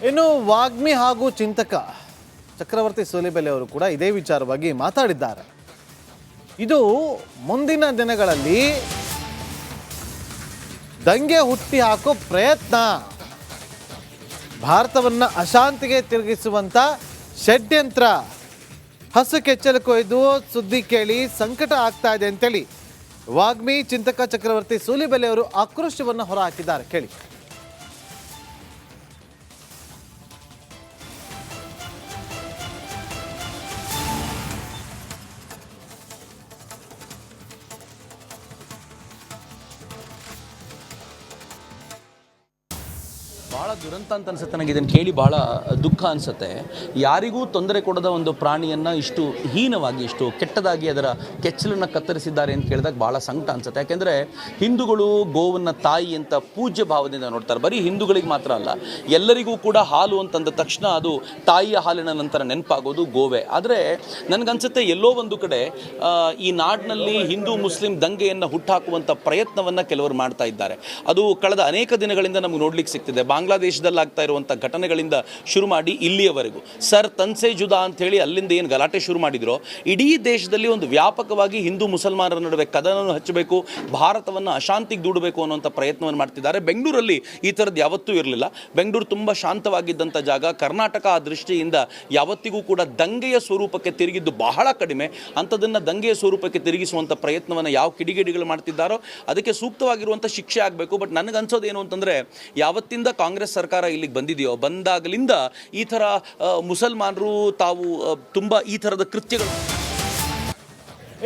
ಇನ್ನು ವಾಗ್ಮಿ ಹಾಗೂ ಚಿಂತಕ ಚಕ್ರವರ್ತಿ ಸೂಲಿಬೆಲೆ ಅವರು ಕೂಡ ಇದೇ ವಿಚಾರವಾಗಿ ಮಾತಾಡಿದ್ದಾರೆ. ಇದು ಮುಂದಿನ ದಿನಗಳಲ್ಲಿ ದಂಗೆ ಹುಟ್ಟಿ ಹಾಕೋ ಪ್ರಯತ್ನ, ಭಾರತವನ್ನು ಅಶಾಂತಿಗೆ ತಿರುಗಿಸುವಂಥ ಷಡ್ಯಂತ್ರ, ಹಸು ಕೆಚ್ಚಲು ಕೊಯ್ದು ಸುದ್ದಿ ಕೇಳಿ ಸಂಕಟ ಆಗ್ತಾ ಇದೆ ಅಂತೇಳಿ ವಾಗ್ಮಿ ಚಿಂತಕ ಚಕ್ರವರ್ತಿ ಸೂಲಿಬೆಲೆ ಅವರು ಆಕ್ರೋಶವನ್ನು ಹೊರಹಾಕಿದ್ದಾರೆ. ಕೇಳಿ. ಭಾಳ ದುರಂತ ಅಂತ ಅನ್ಸುತ್ತೆ ನನಗೆ. ಇದನ್ನು ಕೇಳಿ ಭಾಳ ದುಃಖ ಅನಿಸುತ್ತೆ. ಯಾರಿಗೂ ತೊಂದರೆ ಕೊಡದ ಒಂದು ಪ್ರಾಣಿಯನ್ನು ಇಷ್ಟು ಹೀನವಾಗಿ, ಇಷ್ಟು ಕೆಟ್ಟದಾಗಿ ಅದರ ಕೆಚ್ಚಲನ್ನು ಕತ್ತರಿಸಿದ್ದಾರೆ ಅಂತ ಕೇಳಿದಾಗ ಭಾಳ ಸಂಕಟ ಅನಿಸುತ್ತೆ. ಯಾಕೆಂದರೆ ಹಿಂದೂಗಳು ಗೋವನ್ನು ತಾಯಿ ಅಂತ ಪೂಜ್ಯ ಭಾವದಿಂದ ನೋಡ್ತಾರೆ. ಬರೀ ಹಿಂದೂಗಳಿಗೆ ಮಾತ್ರ ಅಲ್ಲ, ಎಲ್ಲರಿಗೂ ಕೂಡ ಹಾಲು ಅಂತಂದ ತಕ್ಷಣ ಅದು ತಾಯಿಯ ಹಾಲಿನ ನಂತರ ನೆನಪಾಗೋದು ಗೋವೆ. ಆದರೆ ನನಗನ್ಸುತ್ತೆ ಎಲ್ಲೋ ಒಂದು ಕಡೆ ಈ ನಾಡಿನಲ್ಲಿ ಹಿಂದೂ ಮುಸ್ಲಿಂ ದಂಗೆಯನ್ನು ಹುಟ್ಟಾಕುವಂಥ ಪ್ರಯತ್ನವನ್ನು ಕೆಲವರು ಮಾಡ್ತಾ ಇದ್ದಾರೆ. ಅದು ಕಳೆದ ಅನೇಕ ದಿನಗಳಿಂದ ನಮಗೆ ನೋಡ್ಲಿಕ್ಕೆ ಸಿಗ್ತಿದೆ. ಬಾಂಗ್ಲಾದೇಶದಲ್ಲಿ ಆಗ್ತಾ ಇರುವಂಥ ಘಟನೆಗಳಿಂದ ಶುರು ಮಾಡಿ ಇಲ್ಲಿಯವರೆಗೂ ಸರ್ ತನ್ಸೆ ಜುದಾ ಅಂತ ಹೇಳಿ ಅಲ್ಲಿಂದ ಏನು ಗಲಾಟೆ ಶುರು ಮಾಡಿದ್ರು, ಇಡೀ ದೇಶದಲ್ಲಿ ಒಂದು ವ್ಯಾಪಕವಾಗಿ ಹಿಂದೂ ಮುಸಲ್ಮಾನರ ನಡುವೆ ಕದನವನ್ನು ಹಚ್ಚಬೇಕು, ಭಾರತವನ್ನು ಅಶಾಂತಿಗೆ ದೂಡಬೇಕು ಅನ್ನುವಂಥ ಪ್ರಯತ್ನವನ್ನು ಮಾಡ್ತಿದ್ದಾರೆ. ಬೆಂಗಳೂರಲ್ಲಿ ಈ ಥರದ್ದು ಯಾವತ್ತೂ ಇರಲಿಲ್ಲ. ಬೆಂಗಳೂರು ತುಂಬ ಶಾಂತವಾಗಿದ್ದಂಥ ಜಾಗ. ಕರ್ನಾಟಕ ಆ ದೃಷ್ಟಿಯಿಂದ ಯಾವತ್ತಿಗೂ ಕೂಡ ದಂಗೆಯ ಸ್ವರೂಪಕ್ಕೆ ತಿರುಗಿದ್ದು ಬಹಳ ಕಡಿಮೆ. ಅಂಥದನ್ನು ದಂಗೆಯ ಸ್ವರೂಪಕ್ಕೆ ತಿರುಗಿಸುವಂಥ ಪ್ರಯತ್ನವನ್ನು ಯಾವ ಕಿಡಿಗೇಡಿಗಳು ಮಾಡ್ತಿದ್ದಾರೋ ಅದಕ್ಕೆ ಸೂಕ್ತವಾಗಿರುವಂಥ ಶಿಕ್ಷೆ ಆಗಬೇಕು. ಬಟ್ ನನಗನ್ಸೋದೇನು ಅಂತಂದರೆ, ಯಾವತ್ತಿಂದ ಕಾಂಗ್ರೆಸ್ ಸರ್ಕಾರ ಇಲ್ಲಿಗೆ ಬಂದಿದೆಯೋ ಬಂದಾಗಲಿಂದ ಈ ಥರ ಮುಸಲ್ಮಾನರು ತಾವು ತುಂಬ ಈ ಥರದ ಕೃತ್ಯಗಳು.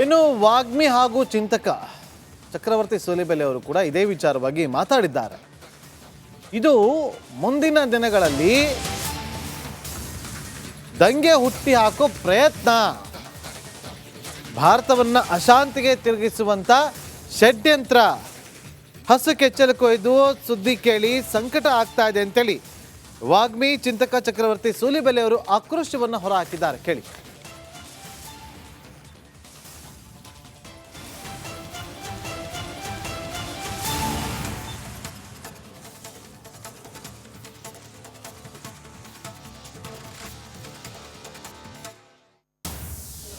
ಇನ್ನು ವಾಗ್ಮಿ ಹಾಗೂ ಚಿಂತಕ ಚಕ್ರವರ್ತಿ ಸೂಲಿಬೆಲೆ ಅವರು ಕೂಡ ಇದೇ ವಿಚಾರವಾಗಿ ಮಾತಾಡಿದ್ದಾರೆ. ಇದು ಮುಂದಿನ ದಿನಗಳಲ್ಲಿ ದಂಗೆ ಹುಟ್ಟಿ ಹಾಕೋ ಪ್ರಯತ್ನ, ಭಾರತವನ್ನು ಅಶಾಂತಿಗೆ ತಿರುಗಿಸುವಂಥ ಷಡ್ಯಂತ್ರ, ಹಸು ಕೆಚ್ಚಲು ಕೊಯ್ದು ಸುದ್ದಿ ಕೇಳಿ ಸಂಕಟ ಆಗ್ತಾ ಇದೆ ಅಂತೇಳಿ ವಾಗ್ಮಿ ಚಿಂತಕ ಚಕ್ರವರ್ತಿ ಸೂಲಿಬೆಲೆ ಅವರು ಆಕ್ರೋಶವನ್ನು ಹೊರಹಾಕಿದ್ದಾರೆ. ಕೇಳಿ.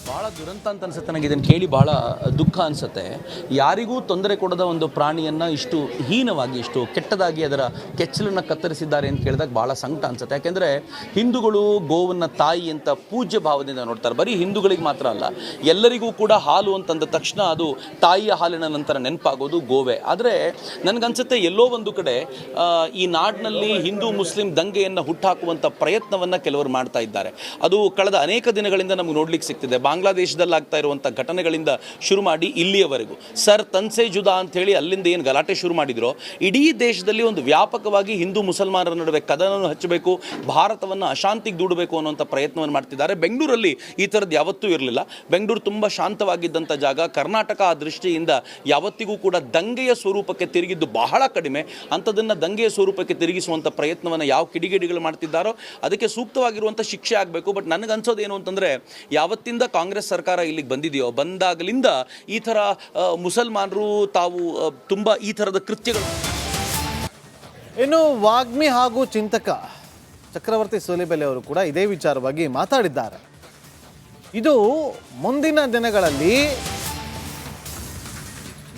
ಭಾಳ ದುರಂತ ಅಂತ ಅನ್ಸುತ್ತೆ ನನಗೆ. ಇದನ್ನು ಕೇಳಿ ಭಾಳ ದುಃಖ ಅನಿಸುತ್ತೆ. ಯಾರಿಗೂ ತೊಂದರೆ ಕೊಡದ ಒಂದು ಪ್ರಾಣಿಯನ್ನು ಇಷ್ಟು ಹೀನವಾಗಿ, ಇಷ್ಟು ಕೆಟ್ಟದಾಗಿ ಅದರ ಕೆಚ್ಚಲನ್ನು ಕತ್ತರಿಸಿದ್ದಾರೆ ಅಂತ ಕೇಳಿದಾಗ ಭಾಳ ಸಂಕಟ ಅನಿಸುತ್ತೆ. ಯಾಕೆಂದರೆ ಹಿಂದೂಗಳು ಗೋವನ್ನು ತಾಯಿ ಅಂತ ಪೂಜ್ಯ ಭಾವದಿಂದ ನೋಡ್ತಾರೆ. ಬರೀ ಹಿಂದೂಗಳಿಗೆ ಮಾತ್ರ ಅಲ್ಲ, ಎಲ್ಲರಿಗೂ ಕೂಡ ಹಾಲು ಅಂತಂದ ತಕ್ಷಣ ಅದು ತಾಯಿಯ ಹಾಲಿನ ನಂತರ ನೆನಪಾಗೋದು ಗೋವೆ. ಆದರೆ ನನಗನ್ಸುತ್ತೆ ಎಲ್ಲೋ ಒಂದು ಕಡೆ ಈ ನಾಡಿನಲ್ಲಿ ಹಿಂದೂ ಮುಸ್ಲಿಂ ದಂಗೆಯನ್ನು ಹುಟ್ಟಾಕುವಂಥ ಪ್ರಯತ್ನವನ್ನು ಕೆಲವರು ಮಾಡ್ತಾ ಇದ್ದಾರೆ. ಅದು ಕಳೆದ ಅನೇಕ ದಿನಗಳಿಂದ ನಮಗೆ ನೋಡ್ಲಿಕ್ಕೆ ಸಿಗ್ತಿದೆ. ಬಾಂಗ್ಲಾದೇಶದಲ್ಲಿ ಆಗ್ತಾ ಇರುವಂಥ ಘಟನೆಗಳಿಂದ ಶುರು ಮಾಡಿ ಇಲ್ಲಿಯವರೆಗೂ ಸರ್ ತನ್ಸೆ ಜುದಾ ಅಂತ ಹೇಳಿ ಅಲ್ಲಿಂದ ಏನು ಗಲಾಟೆ ಶುರು ಮಾಡಿದ್ರು, ಇಡೀ ದೇಶದಲ್ಲಿ ಒಂದು ವ್ಯಾಪಕವಾಗಿ ಹಿಂದೂ ಮುಸಲ್ಮಾನರ ನಡುವೆ ಕದನವನ್ನು ಹಚ್ಚಬೇಕು, ಭಾರತವನ್ನು ಅಶಾಂತಿಗೆ ದೂಡಬೇಕು ಅನ್ನುವಂಥ ಪ್ರಯತ್ನವನ್ನು ಮಾಡ್ತಿದ್ದಾರೆ. ಬೆಂಗಳೂರಲ್ಲಿ ಈ ಥರದ್ದು ಯಾವತ್ತೂ ಇರಲಿಲ್ಲ. ಬೆಂಗಳೂರು ತುಂಬ ಶಾಂತವಾಗಿದ್ದಂಥ ಜಾಗ. ಕರ್ನಾಟಕ ಆ ದೃಷ್ಟಿಯಿಂದ ಯಾವತ್ತಿಗೂ ಕೂಡ ದಂಗೆಯ ಸ್ವರೂಪಕ್ಕೆ ತಿರುಗಿದ್ದು ಬಹಳ ಕಡಿಮೆ. ಅಂಥದನ್ನು ದಂಗೆಯ ಸ್ವರೂಪಕ್ಕೆ ತಿರುಗಿಸುವಂಥ ಪ್ರಯತ್ನವನ್ನು ಯಾವ ಕಿಡಿಗೇಡಿಗಳು ಮಾಡ್ತಿದ್ದಾರೋ ಅದಕ್ಕೆ ಸೂಕ್ತವಾಗಿರುವಂಥ ಶಿಕ್ಷೆ ಆಗಬೇಕು. ಬಟ್ ನನಗನ್ಸೋದೇನು ಅಂತಂದರೆ, ಯಾವತ್ತಿಂದ ಕಾಂಗ್ರೆಸ್ ಸರ್ಕಾರ ಇಲ್ಲಿಗೆ ಬಂದಿದೆಯೋ ಬಂದಾಗಲಿಂದ ಈ ಥರ ಮುಸಲ್ಮಾನರು ತಾವು ತುಂಬ ಈ ಥರದ ಕೃತ್ಯಗಳು. ಇನ್ನು ವಾಗ್ಮಿ ಹಾಗೂ ಚಿಂತಕ ಚಕ್ರವರ್ತಿ ಸೂಲಿಬೆಲೆ ಅವರು ಕೂಡ ಇದೇ ವಿಚಾರವಾಗಿ ಮಾತಾಡಿದ್ದಾರೆ. ಇದು ಮುಂದಿನ ದಿನಗಳಲ್ಲಿ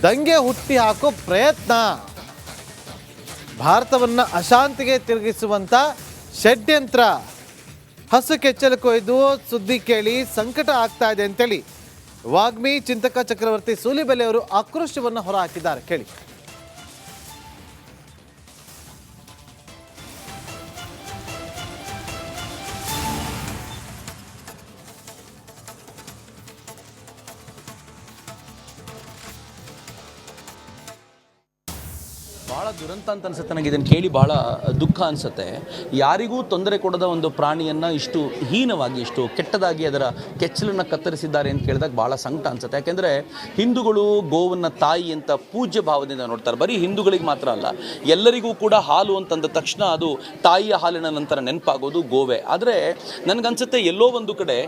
ದಂಗೆ ಹುಟ್ಟಿ ಹಾಕೋ ಪ್ರಯತ್ನ, ಭಾರತವನ್ನು ಅಶಾಂತಿಗೆ ತಿರುಗಿಸುವಂಥ ಷಡ್ಯಂತ್ರ, ಹಸು ಕೆಚ್ಚಲು ಕೊಯ್ದು ಸುದ್ದಿ ಕೇಳಿ ಸಂಕಟ ಆಗ್ತಾ ಇದೆ ಅಂತೇಳಿ ವಾಗ್ಮಿ ಚಿಂತಕ ಚಕ್ರವರ್ತಿ ಸೂಲಿಬೆಲೆ ಅವರು ಆಕ್ರೋಶವನ್ನು ಹೊರಹಾಕಿದ್ದಾರೆ. ಕೇಳಿ. ಭಾಳ ದುರಂತ ಅಂತ ಅನ್ಸುತ್ತೆ ನನಗೆ. ಇದನ್ನು ಕೇಳಿ ಭಾಳ ದುಃಖ ಅನಿಸುತ್ತೆ. ಯಾರಿಗೂ ತೊಂದರೆ ಕೊಡದ ಒಂದು ಪ್ರಾಣಿಯನ್ನು ಇಷ್ಟು ಹೀನವಾಗಿ, ಇಷ್ಟು ಕೆಟ್ಟದಾಗಿ ಅದರ ಕೆಚ್ಚಲನ್ನು ಕತ್ತರಿಸಿದ್ದಾರೆ ಅಂತ ಕೇಳಿದಾಗ ಭಾಳ ಸಂಕಟ ಅನಿಸುತ್ತೆ. ಯಾಕೆಂದರೆ ಹಿಂದೂಗಳು ಗೋವನ್ನು ತಾಯಿ ಅಂತ ಪೂಜ್ಯ ಭಾವದಿಂದ ನೋಡ್ತಾರೆ. ಬರೀ ಹಿಂದೂಗಳಿಗೆ ಮಾತ್ರ ಅಲ್ಲ, ಎಲ್ಲರಿಗೂ ಕೂಡ ಹಾಲು ಅಂತಂದ ತಕ್ಷಣ ಅದು ತಾಯಿಯ ಹಾಲಿನ ನಂತರ ನೆನಪಾಗೋದು ಗೋವೆ. ಆದರೆ ನನಗನ್ಸುತ್ತೆ ಎಲ್ಲೋ ಒಂದು ಕಡೆ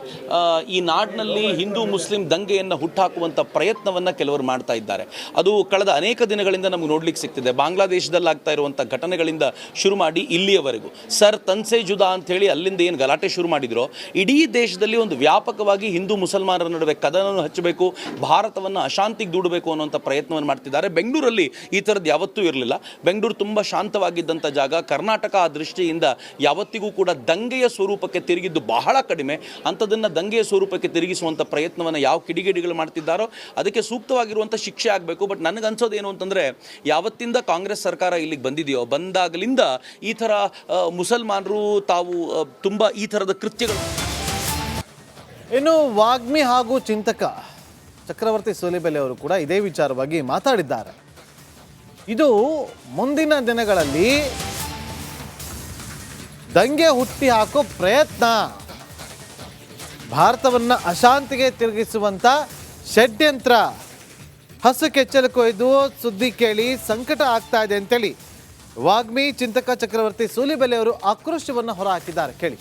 ಈ ನಾಡಿನಲ್ಲಿ ಹಿಂದೂ ಮುಸ್ಲಿಂ ದಂಗೆಯನ್ನು ಹುಟ್ಟಾಕುವಂಥ ಪ್ರಯತ್ನವನ್ನು ಕೆಲವರು ಮಾಡ್ತಾ ಇದ್ದಾರೆ. ಅದು ಕಳೆದ ಅನೇಕ ದಿನಗಳಿಂದ ನಮಗೆ ನೋಡ್ಲಿಕ್ಕೆ ಸಿಗ್ತಿದೆ. ಬಾಂಗ್ಲಾದೇಶ ಬಾಂಗ್ಲಾದೇಶದಲ್ಲಿ ಆಗ್ತಾ ಇರುವಂಥ ಘಟನೆಗಳಿಂದ ಶುರು ಮಾಡಿ ಇಲ್ಲಿಯವರೆಗೂ ಸರ್ ತನ್ಸೆ ಜುದಾ ಅಂತ ಹೇಳಿ ಅಲ್ಲಿಂದ ಏನು ಗಲಾಟೆ ಶುರು ಮಾಡಿದ್ರು, ಇಡೀ ದೇಶದಲ್ಲಿ ಒಂದು ವ್ಯಾಪಕವಾಗಿ ಹಿಂದೂ ಮುಸಲ್ಮಾನರ ನಡುವೆ ಕದನವನ್ನು ಹಚ್ಚಬೇಕು, ಭಾರತವನ್ನು ಅಶಾಂತಿಗೆ ದೂಡಬೇಕು ಅನ್ನುವಂಥ ಪ್ರಯತ್ನವನ್ನು ಮಾಡ್ತಿದ್ದಾರೆ. ಬೆಂಗಳೂರಲ್ಲಿ ಈ ಥರದ್ದು ಯಾವತ್ತೂ ಇರಲಿಲ್ಲ. ಬೆಂಗಳೂರು ತುಂಬ ಶಾಂತವಾಗಿದ್ದಂಥ ಜಾಗ. ಕರ್ನಾಟಕ ಆ ದೃಷ್ಟಿಯಿಂದ ಯಾವತ್ತಿಗೂ ಕೂಡ ದಂಗೆಯ ಸ್ವರೂಪಕ್ಕೆ ತಿರುಗಿದ್ದು ಬಹಳ ಕಡಿಮೆ. ಅಂಥದನ್ನು ದಂಗೆಯ ಸ್ವರೂಪಕ್ಕೆ ತಿರುಗಿಸುವಂಥ ಪ್ರಯತ್ನವನ್ನು ಯಾವ ಕಿಡಿಗೇಡಿಗಳು ಮಾಡ್ತಿದ್ದಾರೋ ಅದಕ್ಕೆ ಸೂಕ್ತವಾಗಿರುವಂಥ ಶಿಕ್ಷೆ ಆಗಬೇಕು. ಬಟ್ ನನಗನ್ಸೋದು ಏನು ಅಂತಂದರೆ, ಯಾವತ್ತಿಂದ ಕಾಂಗ್ರೆಸ್ ಸರ್ಕಾರ ಇಲ್ಲಿಗೆ ಬಂದಿದೆಯೋ ಬಂದಾಗಲಿಂದ ಈ ಥರ ಮುಸಲ್ಮಾನರು ತಾವು ತುಂಬ ಈ ಥರದ ಕೃತ್ಯಗಳು. ಇನ್ನು ವಾಗ್ಮಿ ಹಾಗೂ ಚಿಂತಕ ಚಕ್ರವರ್ತಿ ಸೂಲಿಬೆಲೆ ಅವರು ಕೂಡ ಇದೇ ವಿಚಾರವಾಗಿ ಮಾತಾಡಿದ್ದಾರೆ. ಇದು ಮುಂದಿನ ದಿನಗಳಲ್ಲಿ ದಂಗೆ ಹುಟ್ಟಿ ಹಾಕೋ ಪ್ರಯತ್ನ, ಭಾರತವನ್ನು ಅಶಾಂತಿಗೆ ತಿರುಗಿಸುವಂಥ ಷಡ್ಯಂತ್ರ, ಹಸು ಕೆಚ್ಚಲು ಕೊಯ್ದು ಸುದ್ದಿ ಕೇಳಿ ಸಂಕಟ ಆಗ್ತಾ ಇದೆ ಅಂತೇಳಿ ವಾಗ್ಮಿ ಚಿಂತಕ ಚಕ್ರವರ್ತಿ ಸೂಲಿಬೆಲೆ ಅವರು ಆಕ್ರೋಶವನ್ನು ಹೊರಹಾಕಿದ್ದಾರೆ. ಕೇಳಿ.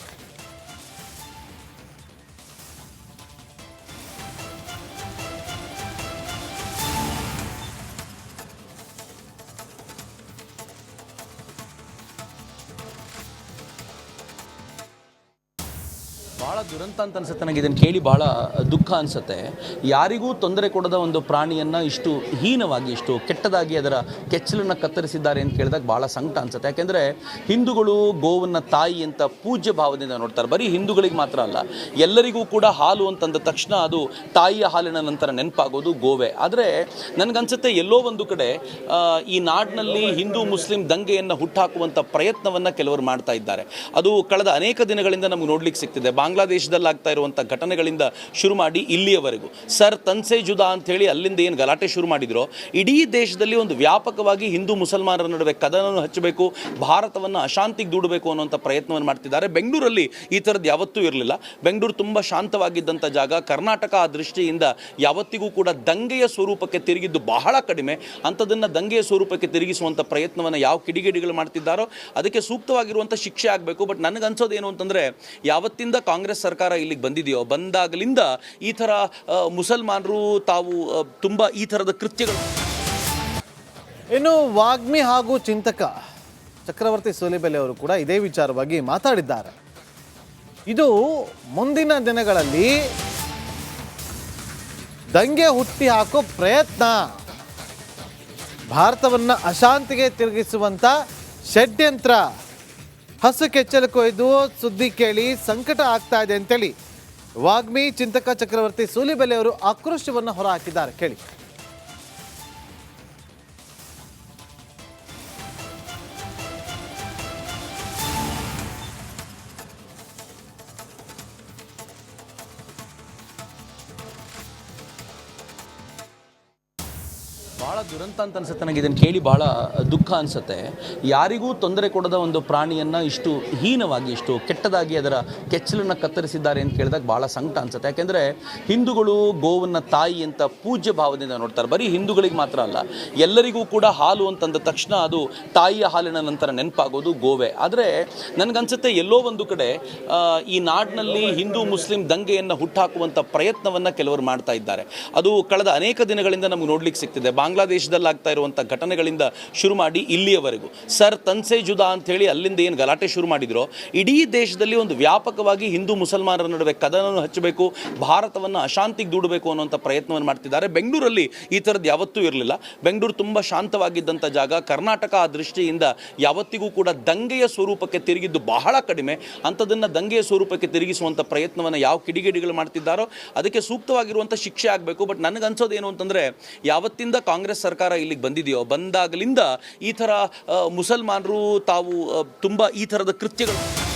ಭಾಳ ದುರಂತ ಅಂತ ಅನ್ಸುತ್ತೆ ನನಗೆ. ಇದನ್ನು ಕೇಳಿ ಭಾಳ ದುಃಖ ಅನಿಸುತ್ತೆ. ಯಾರಿಗೂ ತೊಂದರೆ ಕೊಡದ ಒಂದು ಪ್ರಾಣಿಯನ್ನು ಇಷ್ಟು ಹೀನವಾಗಿ, ಇಷ್ಟು ಕೆಟ್ಟದಾಗಿ ಅದರ ಕೆಚ್ಚಲನ್ನು ಕತ್ತರಿಸಿದ್ದಾರೆ ಅಂತ ಕೇಳಿದಾಗ ಭಾಳ ಸಂಕಟ ಅನಿಸುತ್ತೆ. ಯಾಕೆಂದರೆ ಹಿಂದೂಗಳು ಗೋವನ್ನು ತಾಯಿ ಅಂತ ಪೂಜ್ಯ ಭಾವದಿಂದ ನೋಡ್ತಾರೆ. ಬರೀ ಹಿಂದೂಗಳಿಗೆ ಮಾತ್ರ ಅಲ್ಲ, ಎಲ್ಲರಿಗೂ ಕೂಡ ಹಾಲು ಅಂತಂದ ತಕ್ಷಣ ಅದು ತಾಯಿಯ ಹಾಲಿನ ನಂತರ ನೆನಪಾಗೋದು ಗೋವೆ. ಆದರೆ ನನಗನ್ಸುತ್ತೆ ಎಲ್ಲೋ ಒಂದು ಕಡೆ ಈ ನಾಡಿನಲ್ಲಿ ಹಿಂದೂ ಮುಸ್ಲಿಂ ದಂಗೆಯನ್ನು ಹುಟ್ಟಾಕುವಂಥ ಪ್ರಯತ್ನವನ್ನು ಕೆಲವರು ಮಾಡ್ತಾ ಇದ್ದಾರೆ. ಅದು ಕಳೆದ ಅನೇಕ ದಿನಗಳಿಂದ ನಮಗೆ ನೋಡ್ಲಿಕ್ಕೆ ಸಿಗ್ತಿದೆ. ಬಾಂಗ್ಲಾದೇಶದಲ್ಲಿ ಆಗ್ತಾ ಇರುವಂಥ ಘಟನೆಗಳಿಂದ ಶುರು ಮಾಡಿ ಇಲ್ಲಿಯವರೆಗೂ ಸರ್ ತನ್ಸೆ ಜುದಾ ಅಂತ ಹೇಳಿ ಅಲ್ಲಿಂದ ಏನು ಗಲಾಟೆ ಶುರು ಮಾಡಿದ್ರು, ಇಡೀ ದೇಶದಲ್ಲಿ ಒಂದು ವ್ಯಾಪಕವಾಗಿ ಹಿಂದೂ ಮುಸಲ್ಮಾನರ ನಡುವೆ ಕದನವನ್ನು ಹಚ್ಚಬೇಕು, ಭಾರತವನ್ನು ಅಶಾಂತಿಗೆ ದೂಡಬೇಕು ಅನ್ನುವಂಥ ಪ್ರಯತ್ನವನ್ನು ಮಾಡ್ತಿದ್ದಾರೆ. ಬೆಂಗಳೂರಲ್ಲಿ ಈ ಥರದ್ದು ಯಾವತ್ತೂ ಇರಲಿಲ್ಲ. ಬೆಂಗಳೂರು ತುಂಬ ಶಾಂತವಾಗಿದ್ದಂಥ ಜಾಗ. ಕರ್ನಾಟಕ ಆ ದೃಷ್ಟಿಯಿಂದ ಯಾವತ್ತಿಗೂ ಕೂಡ ದಂಗೆಯ ಸ್ವರೂಪಕ್ಕೆ ತಿರುಗಿದ್ದು ಬಹಳ ಕಡಿಮೆ. ಅಂಥದನ್ನು ದಂಗೆಯ ಸ್ವರೂಪಕ್ಕೆ ತಿರುಗಿಸುವಂಥ ಪ್ರಯತ್ನವನ್ನು ಯಾವ ಕಿಡಿಗೇಡಿಗಳು ಮಾಡ್ತಿದ್ದಾರೋ ಅದಕ್ಕೆ ಸೂಕ್ತವಾಗಿರುವಂಥ ಶಿಕ್ಷೆ ಆಗಬೇಕು. ಬಟ್ ನನಗನ್ಸೋದು ಏನು ಅಂತಂದರೆ, ಯಾವತ್ತಿಂದ ಕಾಂಗ್ರೆಸ್ ಸರ್ಕಾರ ಇಲ್ಲಿಗೆ ಬಂದಿದೆಯೋ ಬಂದಾಗಲಿಂದ ಈ ಥರ ಮುಸಲ್ಮಾನರು ತಾವು ತುಂಬ ಈ ಥರದ ಕೃತ್ಯಗಳು. ಇನ್ನು ವಾಗ್ಮಿ ಹಾಗೂ ಚಿಂತಕ ಚಕ್ರವರ್ತಿ ಸೂಲಿಬೆಲೆ ಅವರು ಕೂಡ ಇದೇ ವಿಚಾರವಾಗಿ ಮಾತಾಡಿದ್ದಾರೆ. ಇದು ಮುಂದಿನ ದಿನಗಳಲ್ಲಿ ದಂಗೆ ಹುಟ್ಟಿ ಹಾಕೋ ಪ್ರಯತ್ನ, ಭಾರತವನ್ನು ಅಶಾಂತಿಗೆ ತಿರುಗಿಸುವಂಥ ಷಡ್ಯಂತ್ರ, ಹಸು ಕೆಚ್ಚಲು ಕೊಯ್ದು ಸುದ್ದಿ ಕೇಳಿ ಸಂಕಟ ಆಗ್ತಾ ಇದೆ ಅಂತೇಳಿ ವಾಗ್ಮಿ ಚಿಂತಕ ಚಕ್ರವರ್ತಿ ಸೂಲಿಬೆಲೆ ಅವರು ಆಕ್ರೋಶವನ್ನು ಹೊರಹಾಕಿದ್ದಾರೆ. ಕೇಳಿ. ಭಾಳ ದುರಂತ ಅಂತ ಅನ್ಸುತ್ತೆ ನನಗೆ. ಇದನ್ನು ಕೇಳಿ ಭಾಳ ದುಃಖ ಅನಿಸುತ್ತೆ. ಯಾರಿಗೂ ತೊಂದರೆ ಕೊಡದ ಒಂದು ಪ್ರಾಣಿಯನ್ನು ಇಷ್ಟು ಹೀನವಾಗಿ, ಇಷ್ಟು ಕೆಟ್ಟದಾಗಿ ಅದರ ಕೆಚ್ಚಲನ್ನು ಕತ್ತರಿಸಿದ್ದಾರೆ ಅಂತ ಕೇಳಿದಾಗ ಭಾಳ ಸಂಕಟ ಅನಿಸುತ್ತೆ. ಯಾಕೆಂದರೆ ಹಿಂದೂಗಳು ಗೋವನ್ನು ತಾಯಿ ಅಂತ ಪೂಜ್ಯ ಭಾವದಿಂದ ನೋಡ್ತಾರೆ. ಬರೀ ಹಿಂದೂಗಳಿಗೆ ಮಾತ್ರ ಅಲ್ಲ, ಎಲ್ಲರಿಗೂ ಕೂಡ ಹಾಲು ಅಂತಂದ ತಕ್ಷಣ ಅದು ತಾಯಿಯ ಹಾಲಿನ ನಂತರ ನೆನಪಾಗೋದು ಗೋವೆ. ಆದರೆ ನನಗನ್ಸುತ್ತೆ ಎಲ್ಲೋ ಒಂದು ಕಡೆ ಈ ನಾಡಿನಲ್ಲಿ ಹಿಂದೂ ಮುಸ್ಲಿಂ ದಂಗೆಯನ್ನು ಹುಟ್ಟಾಕುವಂಥ ಪ್ರಯತ್ನವನ್ನು ಕೆಲವರು ಮಾಡ್ತಾ ಇದ್ದಾರೆ. ಅದು ಕಳೆದ ಅನೇಕ ದಿನಗಳಿಂದ ನಮಗೆ ನೋಡ್ಲಿಕ್ಕೆ ಸಿಗ್ತಿದೆ. ಬಾಂಗ್ಲಾದೇಶದಲ್ಲಿ ಆಗ್ತಾ ಇರುವಂಥ ಘಟನೆಗಳಿಂದ ಶುರು ಮಾಡಿ ಇಲ್ಲಿಯವರೆಗೂ ಸರ್ ತನ್ಸೆ ಜುದಾ ಅಂತ ಹೇಳಿ ಅಲ್ಲಿಂದ ಏನು ಗಲಾಟೆ ಶುರು ಮಾಡಿದ್ರು, ಇಡೀ ದೇಶದಲ್ಲಿ ಒಂದು ವ್ಯಾಪಕವಾಗಿ ಹಿಂದೂ ಮುಸಲ್ಮಾನರ ನಡುವೆ ಕದನವನ್ನು ಹಚ್ಚಬೇಕು, ಭಾರತವನ್ನು ಅಶಾಂತಿಗೆ ದೂಡಬೇಕು ಅನ್ನುವಂಥ ಪ್ರಯತ್ನವನ್ನು ಮಾಡ್ತಿದ್ದಾರೆ. ಬೆಂಗಳೂರಲ್ಲಿ ಈ ಥರದ್ದು ಯಾವತ್ತೂ ಇರಲಿಲ್ಲ. ಬೆಂಗಳೂರು ತುಂಬ ಶಾಂತವಾಗಿದ್ದಂಥ ಜಾಗ. ಕರ್ನಾಟಕ ಆ ದೃಷ್ಟಿಯಿಂದ ಯಾವತ್ತಿಗೂ ಕೂಡ ದಂಗೆಯ ಸ್ವರೂಪಕ್ಕೆ ತಿರುಗಿದ್ದು ಬಹಳ ಕಡಿಮೆ. ಅಂಥದನ್ನು ದಂಗೆಯ ಸ್ವರೂಪಕ್ಕೆ ತಿರುಗಿಸುವಂಥ ಪ್ರಯತ್ನವನ್ನು ಯಾವ ಕಿಡಿಗೇಡಿಗಳು ಮಾಡ್ತಿದ್ದಾರೋ ಅದಕ್ಕೆ ಸೂಕ್ತವಾಗಿರುವಂಥ ಶಿಕ್ಷೆ ಆಗಬೇಕು. ಬಟ್ ನನಗನ್ಸೋದು ಏನು ಅಂತಂದರೆ, ಯಾವತ್ತಿಂದ ಕಾಂಗ್ರೆಸ್ ಸರ್ಕಾರ ಇಲ್ಲಿಗೆ ಬಂದಿದೆಯೋ ಬಂದಾಗಲಿಂದ ಈ ಥರ ಮುಸಲ್ಮಾನರು ತಾವು ತುಂಬ ಈ ಥರದ ಕೃತ್ಯಗಳು.